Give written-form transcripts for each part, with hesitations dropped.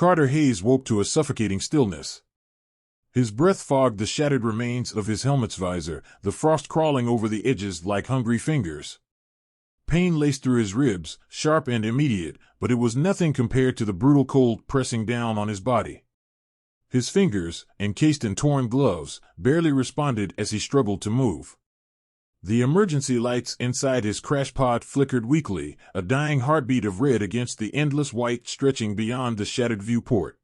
Carter Hayes woke to a suffocating stillness. His breath fogged the shattered remains of his helmet's visor, the frost crawling over the edges like hungry fingers. Pain laced through his ribs, sharp and immediate, but it was nothing compared to the brutal cold pressing down on his body. His fingers, encased in torn gloves, barely responded as he struggled to move. The emergency lights inside his crash pod flickered weakly, a dying heartbeat of red against the endless white stretching beyond the shattered viewport.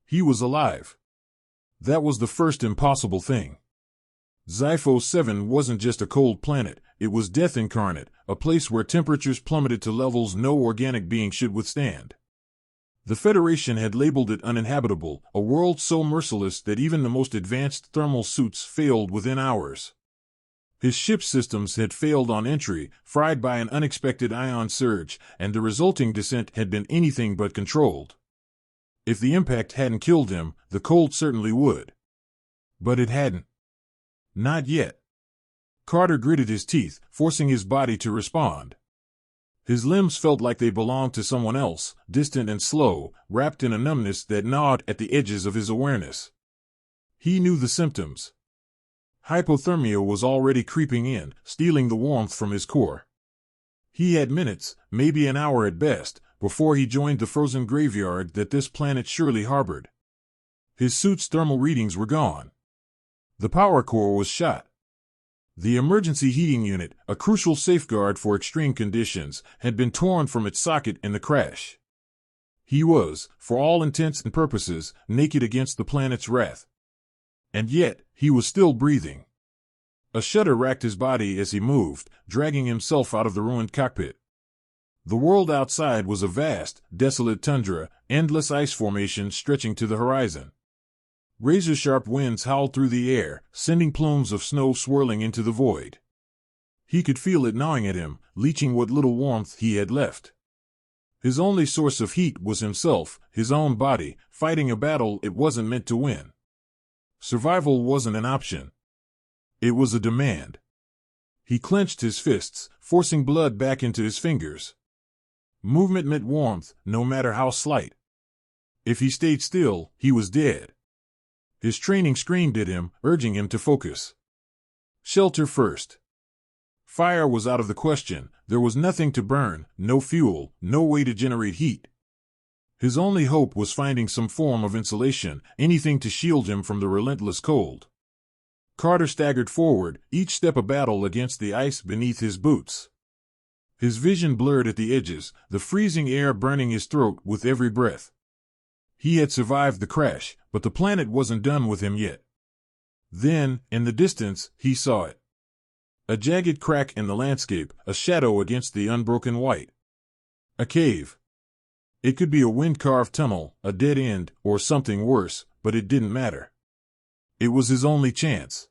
He was alive. That was the first impossible thing. Sci-Fi 7 wasn't just a cold planet, it was death incarnate, a place where temperatures plummeted to levels no organic being should withstand. The Federation had labeled it uninhabitable, a world so merciless that even the most advanced thermal suits failed within hours. His ship's systems had failed on entry, fried by an unexpected ion surge, and the resulting descent had been anything but controlled. If the impact hadn't killed him, the cold certainly would. But it hadn't. Not yet. Carter gritted his teeth, forcing his body to respond. His limbs felt like they belonged to someone else, distant and slow, wrapped in a numbness that gnawed at the edges of his awareness. He knew the symptoms. Hypothermia was already creeping in, stealing the warmth from his core. He had minutes, maybe an hour at best, before he joined the frozen graveyard that this planet surely harbored. His suit's thermal readings were gone. The power core was shot. The emergency heating unit, a crucial safeguard for extreme conditions, had been torn from its socket in the crash. He was, for all intents and purposes, naked against the planet's wrath. And yet, he was still breathing. A shudder racked his body as he moved, dragging himself out of the ruined cockpit. The world outside was a vast, desolate tundra, endless ice formations stretching to the horizon. Razor-sharp winds howled through the air, sending plumes of snow swirling into the void. He could feel it gnawing at him, leaching what little warmth he had left. His only source of heat was himself, his own body, fighting a battle it wasn't meant to win. Survival wasn't an option. It was a demand. He clenched his fists, forcing blood back into his fingers. Movement meant warmth, no matter how slight. If he stayed still, he was dead. His training screamed at him, urging him to focus. Shelter first. Fire was out of the question. There was nothing to burn, no fuel, no way to generate heat. His only hope was finding some form of insulation, anything to shield him from the relentless cold. Carter staggered forward, each step a battle against the ice beneath his boots. His vision blurred at the edges, the freezing air burning his throat with every breath. He had survived the crash, but the planet wasn't done with him yet. Then, in the distance, he saw it. A jagged crack in the landscape, a shadow against the unbroken white. A cave. It could be a wind-carved tunnel, a dead end, or something worse, but it didn't matter. It was his only chance.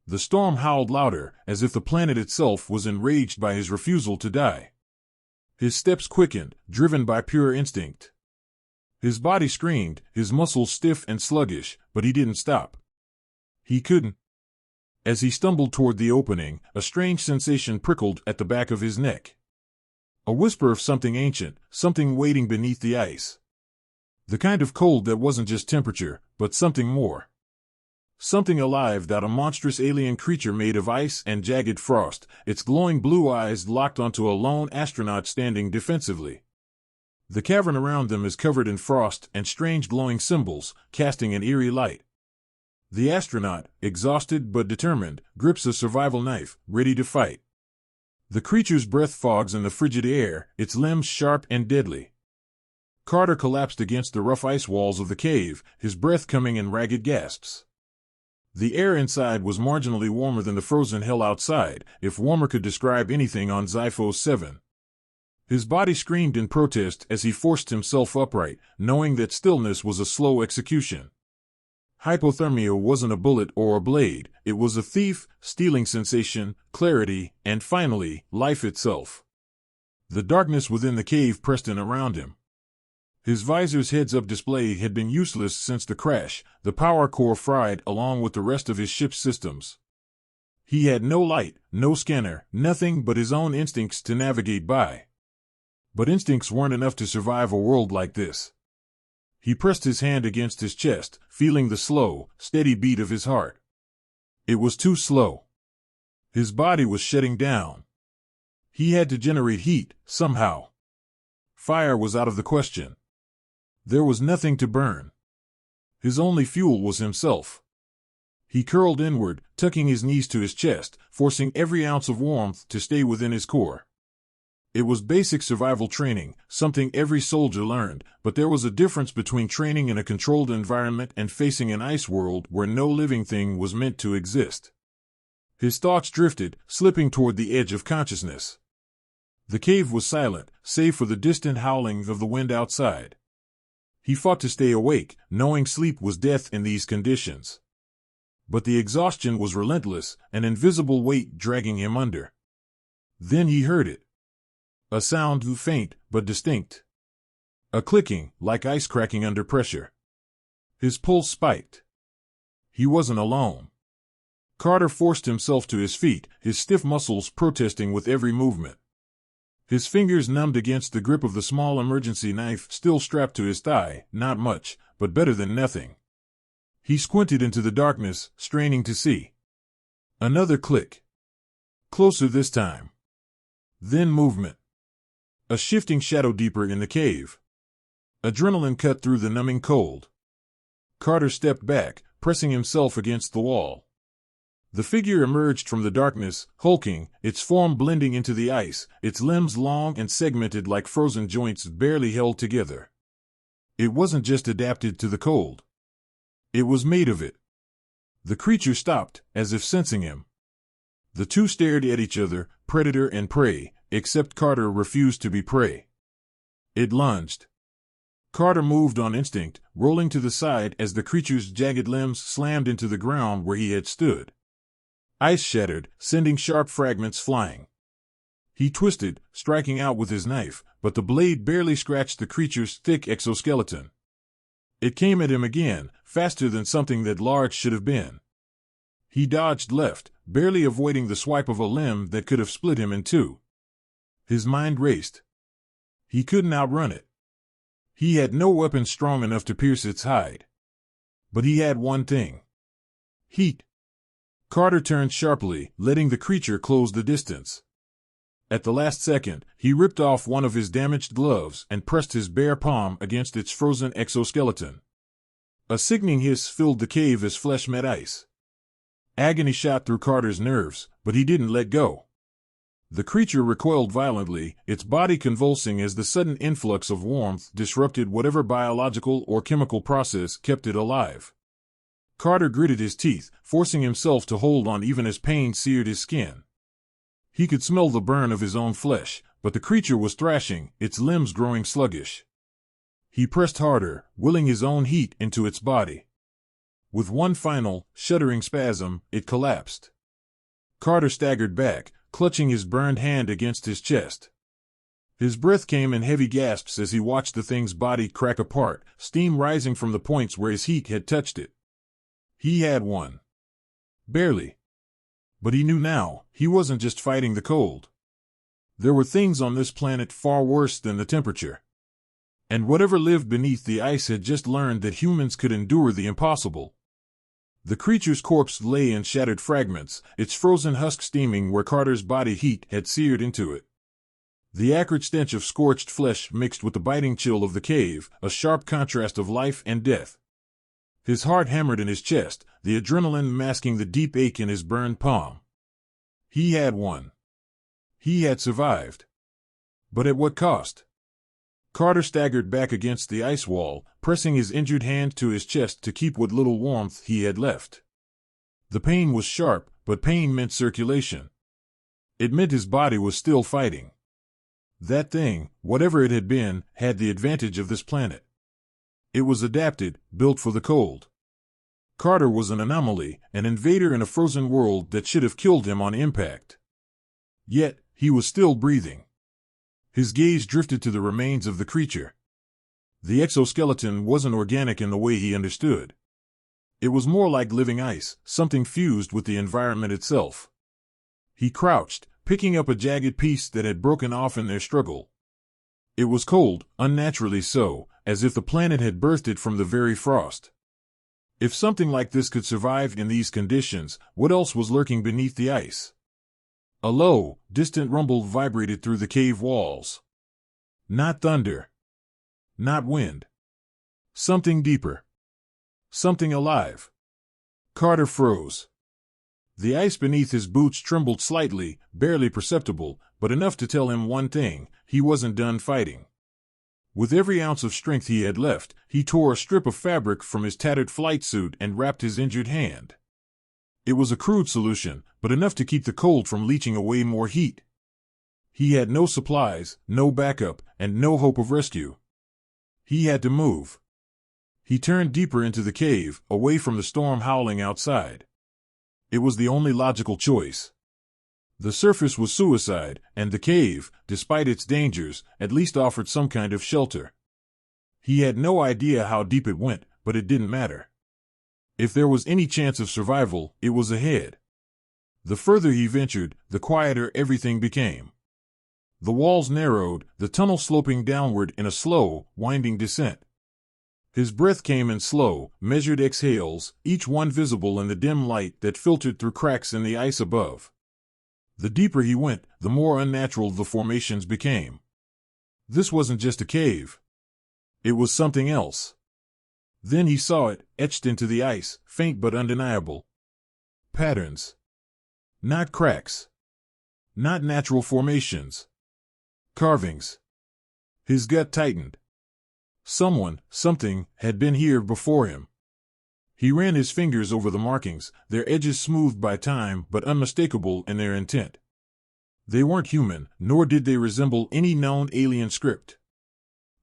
The storm howled louder, as if the planet itself was enraged by his refusal to die. His steps quickened, driven by pure instinct. His body screamed, his muscles stiff and sluggish, but he didn't stop. He couldn't. As he stumbled toward the opening, a strange sensation prickled at the back of his neck. A whisper of something ancient, something waiting beneath the ice. The kind of cold that wasn't just temperature, but something more. Something alive, that a monstrous alien creature made of ice and jagged frost, its glowing blue eyes locked onto a lone astronaut standing defensively. The cavern around them is covered in frost and strange glowing symbols, casting an eerie light. The astronaut, exhausted but determined, grips a survival knife, ready to fight. The creature's breath fogs in the frigid air, its limbs sharp and deadly. Carter collapsed against the rough ice walls of the cave, his breath coming in ragged gasps. The air inside was marginally warmer than the frozen hell outside, if warmer could describe anything on Sci-Fi 7. His body screamed in protest as he forced himself upright, knowing that stillness was a slow execution. Hypothermia wasn't a bullet or a blade, it was a thief, stealing sensation, clarity, and finally, life itself. The darkness within the cave pressed in around him. His visor's heads-up display had been useless since the crash, the power core fried along with the rest of his ship's systems. He had no light, no scanner, nothing but his own instincts to navigate by. But instincts weren't enough to survive a world like this. He pressed his hand against his chest, feeling the slow, steady beat of his heart. It was too slow. His body was shutting down. He had to generate heat, somehow. Fire was out of the question. There was nothing to burn. His only fuel was himself. He curled inward, tucking his knees to his chest, forcing every ounce of warmth to stay within his core. It was basic survival training, something every soldier learned, but there was a difference between training in a controlled environment and facing an ice world where no living thing was meant to exist. His thoughts drifted, slipping toward the edge of consciousness. The cave was silent, save for the distant howling of the wind outside. He fought to stay awake, knowing sleep was death in these conditions. But the exhaustion was relentless, an invisible weight dragging him under. Then he heard it. A sound, faint but distinct. A clicking, like ice cracking under pressure. His pulse spiked. He wasn't alone. Carter forced himself to his feet, his stiff muscles protesting with every movement. His fingers numbed against the grip of the small emergency knife still strapped to his thigh, not much, but better than nothing. He squinted into the darkness, straining to see. Another click. Closer this time. Then movement. A shifting shadow deeper in the cave. Adrenaline cut through the numbing cold. Carter stepped back, pressing himself against the wall. The figure emerged from the darkness, hulking, its form blending into the ice, its limbs long and segmented like frozen joints barely held together. It wasn't just adapted to the cold. It was made of it. The creature stopped, as if sensing him. The two stared at each other, predator and prey, except Carter refused to be prey. It lunged. Carter moved on instinct, rolling to the side as the creature's jagged limbs slammed into the ground where he had stood. Ice shattered, sending sharp fragments flying. He twisted, striking out with his knife, but the blade barely scratched the creature's thick exoskeleton. It came at him again, faster than something that large should have been. He dodged left, barely avoiding the swipe of a limb that could have split him in two. His mind raced. He couldn't outrun it. He had no weapon strong enough to pierce its hide. But he had one thing. Heat. Carter turned sharply, letting the creature close the distance. At the last second, he ripped off one of his damaged gloves and pressed his bare palm against its frozen exoskeleton. A sickening hiss filled the cave as flesh met ice. Agony shot through Carter's nerves, but he didn't let go. The creature recoiled violently, its body convulsing as the sudden influx of warmth disrupted whatever biological or chemical process kept it alive. Carter gritted his teeth, forcing himself to hold on even as pain seared his skin. He could smell the burn of his own flesh, but the creature was thrashing, its limbs growing sluggish. He pressed harder, willing his own heat into its body. With one final, shuddering spasm, it collapsed. Carter staggered back, clutching his burned hand against his chest. His breath came in heavy gasps as he watched the thing's body crack apart, steam rising from the points where his heat had touched it. He had won. Barely. But he knew now, he wasn't just fighting the cold. There were things on this planet far worse than the temperature. And whatever lived beneath the ice had just learned that humans could endure the impossible. The creature's corpse lay in shattered fragments, its frozen husk steaming where Carter's body heat had seared into it. The acrid stench of scorched flesh mixed with the biting chill of the cave, a sharp contrast of life and death. His heart hammered in his chest, the adrenaline masking the deep ache in his burned palm. He had won. He had survived. But at what cost? Carter staggered back against the ice wall, pressing his injured hand to his chest to keep what little warmth he had left. The pain was sharp, but pain meant circulation. It meant his body was still fighting. That thing, whatever it had been, had the advantage of this planet. It was adapted, built for the cold. Carter was an anomaly, an invader in a frozen world that should have killed him on impact. Yet, he was still breathing. His gaze drifted to the remains of the creature. The exoskeleton wasn't organic in the way he understood. It was more like living ice, something fused with the environment itself. He crouched, picking up a jagged piece that had broken off in their struggle. It was cold, unnaturally so, as if the planet had birthed from the very frost. If something like this could survive in these conditions, what else was lurking beneath the ice? A low, distant rumble vibrated through the cave walls. Not thunder. Not wind. Something deeper. Something alive. Carter froze. The ice beneath his boots trembled slightly, barely perceptible, but enough to tell him one thing: he wasn't done fighting. With every ounce of strength he had left, he tore a strip of fabric from his tattered flight suit and wrapped his injured hand. It was a crude solution, but enough to keep the cold from leaching away more heat. He had no supplies, no backup, and no hope of rescue. He had to move. He turned deeper into the cave, away from the storm howling outside. It was the only logical choice. The surface was suicide, and the cave, despite its dangers, at least offered some kind of shelter. He had no idea how deep it went, but it didn't matter. If there was any chance of survival, it was ahead. The further he ventured, the quieter everything became. The walls narrowed, the tunnel sloping downward in a slow, winding descent. His breath came in slow, measured exhales, each one visible in the dim light that filtered through cracks in the ice above. The deeper he went, the more unnatural the formations became. This wasn't just a cave. It was something else. Then he saw it, etched into the ice, faint but undeniable. Patterns. Not cracks. Not natural formations. Carvings. His gut tightened. Someone, something, had been here before him. He ran his fingers over the markings, their edges smoothed by time but unmistakable in their intent. They weren't human, nor did they resemble any known alien script.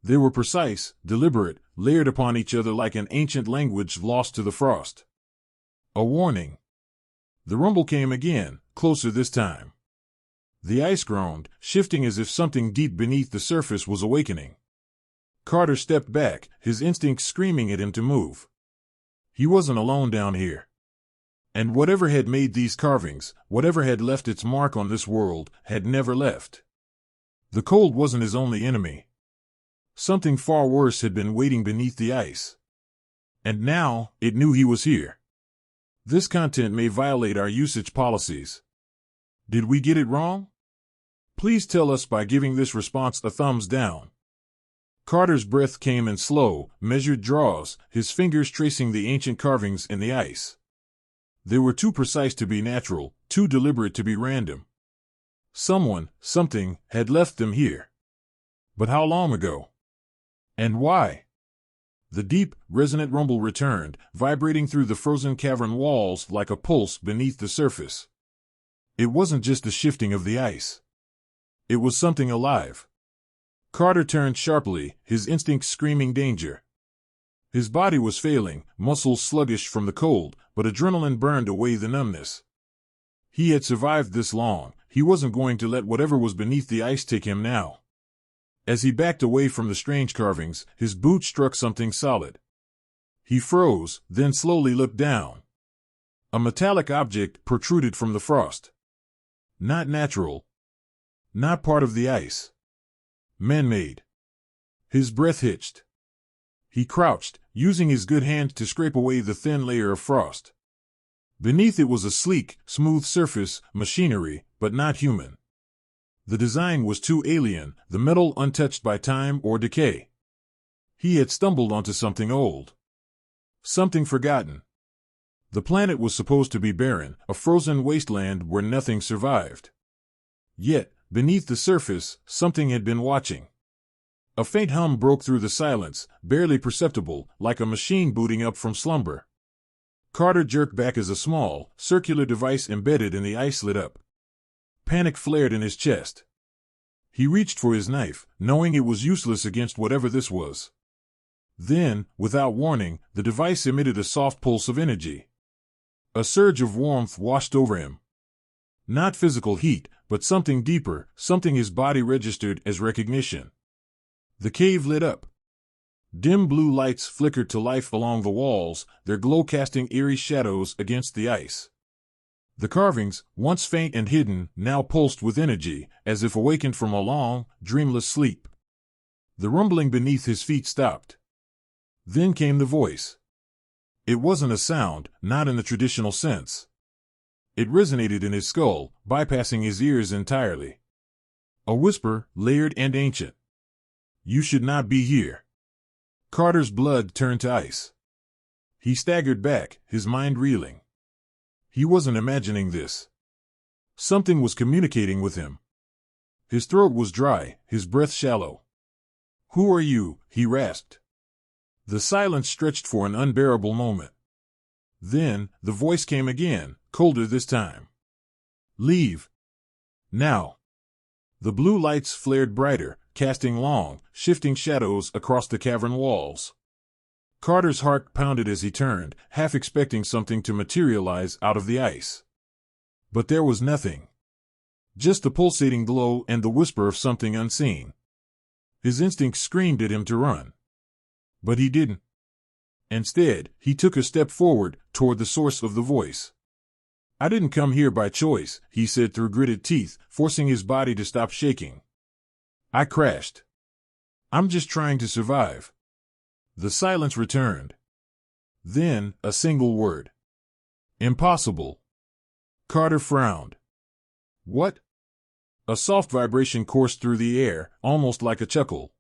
They were precise, deliberate, layered upon each other like an ancient language lost to the frost. A warning. The rumble came again, closer this time. The ice groaned, shifting as if something deep beneath the surface was awakening. Carter stepped back, his instincts screaming at him to move. He wasn't alone down here. And whatever had made these carvings, whatever had left its mark on this world, had never left. The cold wasn't his only enemy. Something far worse had been waiting beneath the ice. And now, it knew he was here. This content may violate our usage policies. Did we get it wrong? Please tell us by giving this response a thumbs down. Carter's breath came in slow, measured draws, his fingers tracing the ancient carvings in the ice. They were too precise to be natural, too deliberate to be random. Someone, something, had left them here. But how long ago? And why? The deep, resonant rumble returned, vibrating through the frozen cavern walls like a pulse beneath the surface. It wasn't just the shifting of the ice. It was something alive. Carter turned sharply, his instincts screaming danger. His body was failing, muscles sluggish from the cold, but adrenaline burned away the numbness. He had survived this long, he wasn't going to let whatever was beneath the ice take him now. As he backed away from the strange carvings, his boot struck something solid. He froze, then slowly looked down. A metallic object protruded from the frost. Not natural. Not part of the ice. Man-made. His breath hitched. He crouched, using his good hand to scrape away the thin layer of frost. Beneath it was a sleek, smooth surface, machinery, but not human. The design was too alien, the metal untouched by time or decay. He had stumbled onto something old. Something forgotten. The planet was supposed to be barren, a frozen wasteland where nothing survived. Yet, beneath the surface, something had been watching. A faint hum broke through the silence, barely perceptible, like a machine booting up from slumber. Carter jerked back as a small, circular device embedded in the ice lit up. Panic flared in his chest. He reached for his knife, knowing it was useless against whatever this was. Then, without warning, the device emitted a soft pulse of energy. A surge of warmth washed over him. Not physical heat, but something deeper, something his body registered as recognition. The cave lit up. Dim blue lights flickered to life along the walls, their glow casting eerie shadows against the ice. The carvings, once faint and hidden, now pulsed with energy, as if awakened from a long, dreamless sleep. The rumbling beneath his feet stopped. Then came the voice. It wasn't a sound, not in the traditional sense. It resonated in his skull, bypassing his ears entirely. A whisper, layered and ancient. You should not be here. Carter's blood turned to ice. He staggered back, his mind reeling. He wasn't imagining this. Something was communicating with him. His throat was dry, his breath shallow. Who are you? He rasped. The silence stretched for an unbearable moment. Then, the voice came again, colder this time. Leave. Now. The blue lights flared brighter, casting long, shifting shadows across the cavern walls. Carter's heart pounded as he turned, half expecting something to materialize out of the ice. But there was nothing. Just the pulsating glow and the whisper of something unseen. His instinct screamed at him to run. But he didn't. Instead, he took a step forward, toward the source of the voice. I didn't come here by choice, he said through gritted teeth, forcing his body to stop shaking. I crashed. I'm just trying to survive. The silence returned. Then, a single word. Impossible. Carter frowned. What? A soft vibration coursed through the air, almost like a chuckle.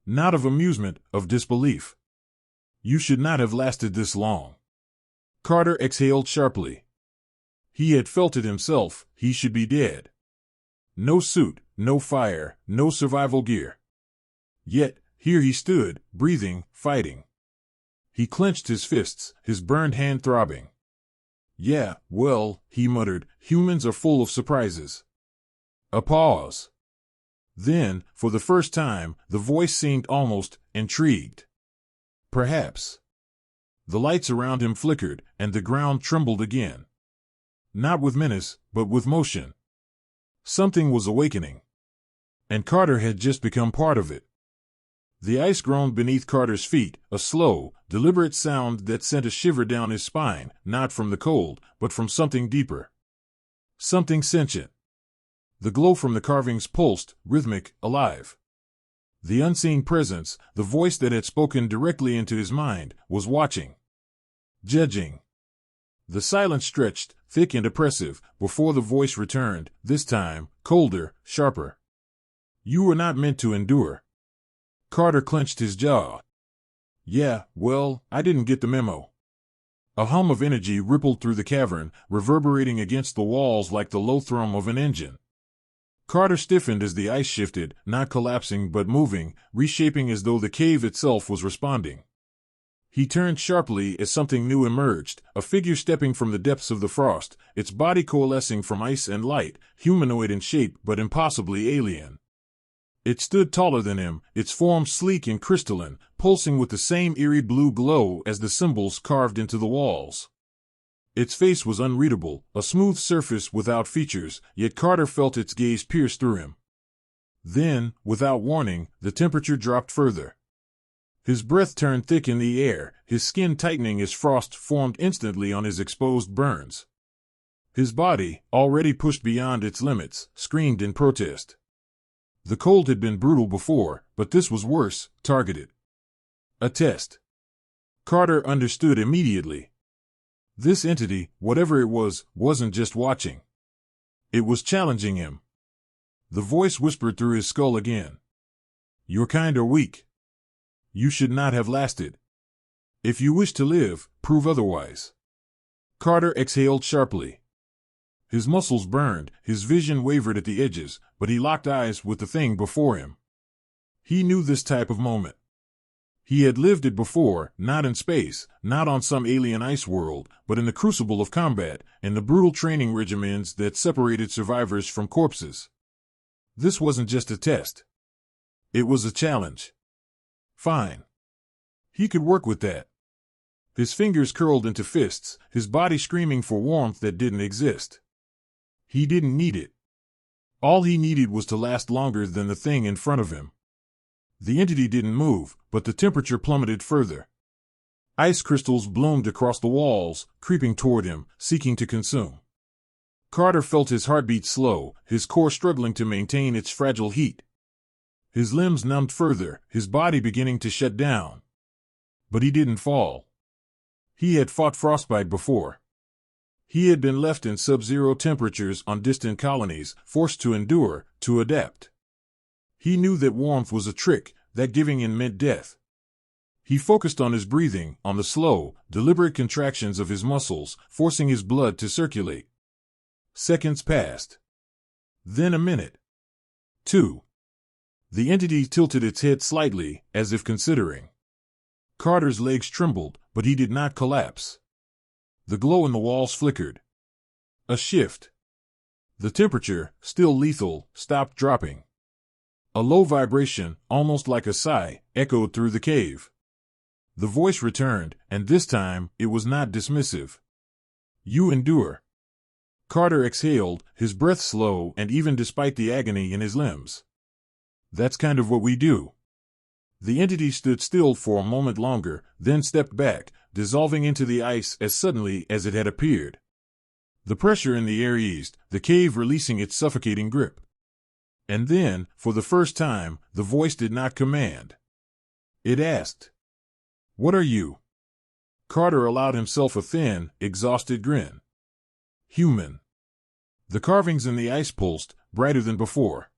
Not of amusement, of disbelief. You should not have lasted this long. Carter exhaled sharply. He had felt it himself, he should be dead. No suit, no fire, no survival gear. Yet, here he stood, breathing, fighting. He clenched his fists, his burned hand throbbing. Yeah, well, he muttered, humans are full of surprises. A pause. Then, for the first time, the voice seemed almost intrigued. Perhaps. The lights around him flickered, and the ground trembled again. Not with menace, but with motion. Something was awakening. And Carter had just become part of it. The ice groaned beneath Carter's feet, a slow, deliberate sound that sent a shiver down his spine, not from the cold, but from something deeper. Something sentient. The glow from the carvings pulsed, rhythmic, alive. The unseen presence, the voice that had spoken directly into his mind, was watching. Judging. The silence stretched, thick and oppressive, before the voice returned, this time, colder, sharper. You were not meant to endure. Carter clenched his jaw. Yeah, well, I didn't get the memo. A hum of energy rippled through the cavern, reverberating against the walls like the low thrum of an engine. Carter stiffened as the ice shifted, not collapsing but moving, reshaping as though the cave itself was responding. He turned sharply as something new emerged, a figure stepping from the depths of the frost, its body coalescing from ice and light, humanoid in shape but impossibly alien. It stood taller than him, its form sleek and crystalline, pulsing with the same eerie blue glow as the symbols carved into the walls. Its face was unreadable, a smooth surface without features, yet Carter felt its gaze pierce through him. Then, without warning, the temperature dropped further. His breath turned thick in the air, his skin tightening as frost formed instantly on his exposed burns. His body, already pushed beyond its limits, screamed in protest. The cold had been brutal before, but this was worse, targeted. A test. Carter understood immediately. This entity, whatever it was, wasn't just watching. It was challenging him. The voice whispered through his skull again. Your kind are weak. You should not have lasted. If you wish to live, prove otherwise. Carter exhaled sharply. His muscles burned, his vision wavered at the edges, but he locked eyes with the thing before him. He knew this type of moment. He had lived it before, not in space, not on some alien ice world, but in the crucible of combat, in the brutal training regimens that separated survivors from corpses. This wasn't just a test. It was a challenge. Fine. He could work with that. His fingers curled into fists, his body screaming for warmth that didn't exist. He didn't need it. All he needed was to last longer than the thing in front of him. The entity didn't move, but the temperature plummeted further. Ice crystals bloomed across the walls, creeping toward him, seeking to consume. Carter felt his heartbeat slow, his core struggling to maintain its fragile heat. His limbs numbed further, his body beginning to shut down. But he didn't fall. He had fought frostbite before. He had been left in sub-zero temperatures on distant colonies, forced to endure, to adapt. He knew that warmth was a trick, that giving in meant death. He focused on his breathing, on the slow, deliberate contractions of his muscles, forcing his blood to circulate. Seconds passed. Then a minute. 2. The entity tilted its head slightly, as if considering. Carter's legs trembled, but he did not collapse. The glow in the walls flickered. A shift. The temperature, still lethal, stopped dropping. A low vibration, almost like a sigh, echoed through the cave. The voice returned, and this time, it was not dismissive. "You endure." Carter exhaled, his breath slow, and even despite the agony in his limbs. "That's kind of what we do." The entity stood still for a moment longer, then stepped back, dissolving into the ice as suddenly as it had appeared. The pressure in the air eased, the cave releasing its suffocating grip. And then, for the first time, the voice did not command. It asked, "What are you?" Carter allowed himself a thin, exhausted grin. "Human." The carvings in the ice pulsed, brighter than before.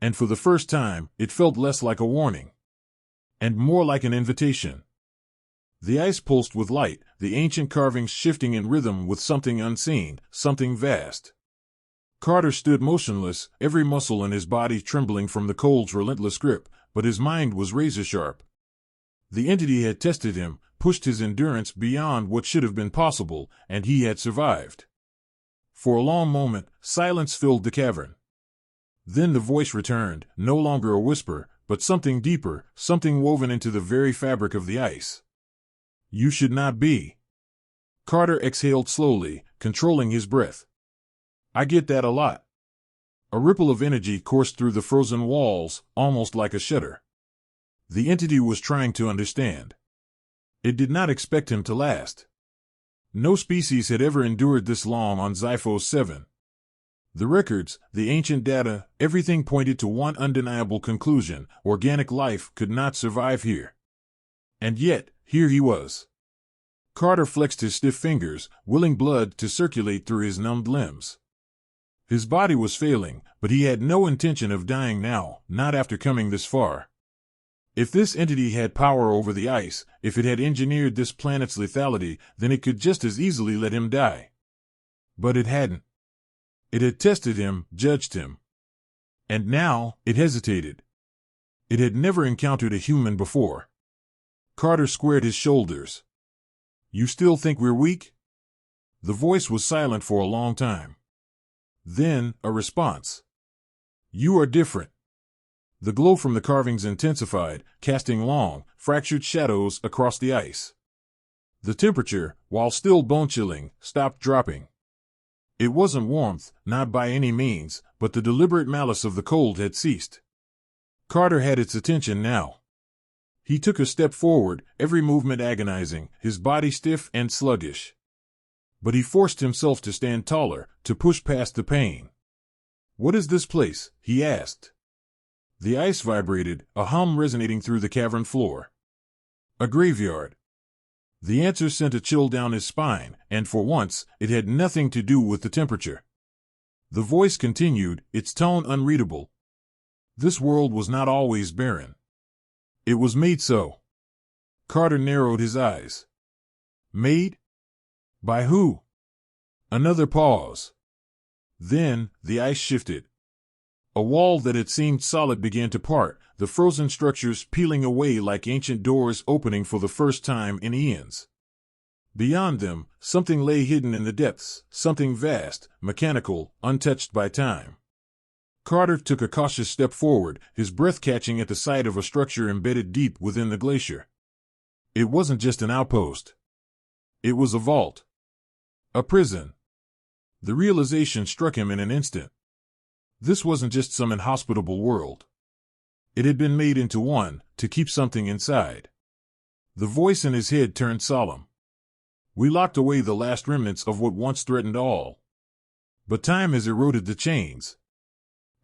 And for the first time, it felt less like a warning. And more like an invitation. The ice pulsed with light, the ancient carvings shifting in rhythm with something unseen, something vast. Carter stood motionless, every muscle in his body trembling from the cold's relentless grip, but his mind was razor-sharp. The entity had tested him, pushed his endurance beyond what should have been possible, and he had survived. For a long moment, silence filled the cavern. Then the voice returned, no longer a whisper, but something deeper, something woven into the very fabric of the ice. "You should not be." Carter exhaled slowly, controlling his breath. "I get that a lot." A ripple of energy coursed through the frozen walls, almost like a shudder. The entity was trying to understand. It did not expect him to last. No species had ever endured this long on Xiphos 7. The records, the ancient data, everything pointed to one undeniable conclusion: organic life could not survive here. And yet, here he was. Carter flexed his stiff fingers, willing blood to circulate through his numbed limbs. His body was failing, but he had no intention of dying now, not after coming this far. If this entity had power over the ice, if it had engineered this planet's lethality, then it could just as easily let him die. But it hadn't. It had tested him, judged him. And now, it hesitated. It had never encountered a human before. Carter squared his shoulders. "You still think we're weak?" The voice was silent for a long time. Then, a response. "You are different." The glow from the carvings intensified, casting long, fractured shadows across the ice. The temperature, while still bone-chilling, stopped dropping. It wasn't warmth, not by any means, but the deliberate malice of the cold had ceased. Carter had its attention now. He took a step forward, every movement agonizing, his body stiff and sluggish. But he forced himself to stand taller, to push past the pain. "What is this place?" he asked. The ice vibrated, a hum resonating through the cavern floor. "A graveyard." The answer sent a chill down his spine, and for once, it had nothing to do with the temperature. The voice continued, its tone unreadable. "This world was not always barren. It was made so." Carter narrowed his eyes. "Made? By who?" Another pause. Then, the ice shifted. A wall that had seemed solid began to part, the frozen structures peeling away like ancient doors opening for the first time in eons. Beyond them, something lay hidden in the depths, something vast, mechanical, untouched by time. Carter took a cautious step forward, his breath catching at the sight of a structure embedded deep within the glacier. It wasn't just an outpost. It was a vault. A prison. The realization struck him in an instant. This wasn't just some inhospitable world. It had been made into one, to keep something inside. The voice in his head turned solemn. "We locked away the last remnants of what once threatened all. But time has eroded the chains.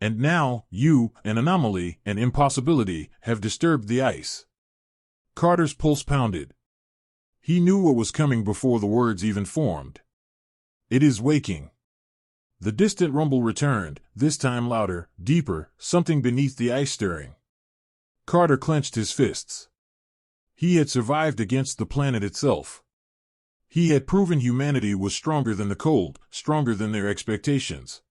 And now, you, an anomaly, an impossibility, have disturbed the ice. Carter's pulse pounded. He knew what was coming before the words even formed. It is waking. The distant rumble returned, this time louder, deeper, something beneath the ice stirring. Carter clenched his fists. He had survived against the planet itself. He had proven humanity was stronger than the cold, stronger than their expectations.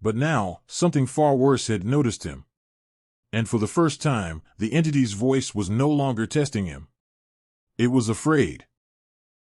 But now, something far worse had noticed him. And for the first time, the entity's voice was no longer testing him. It was afraid.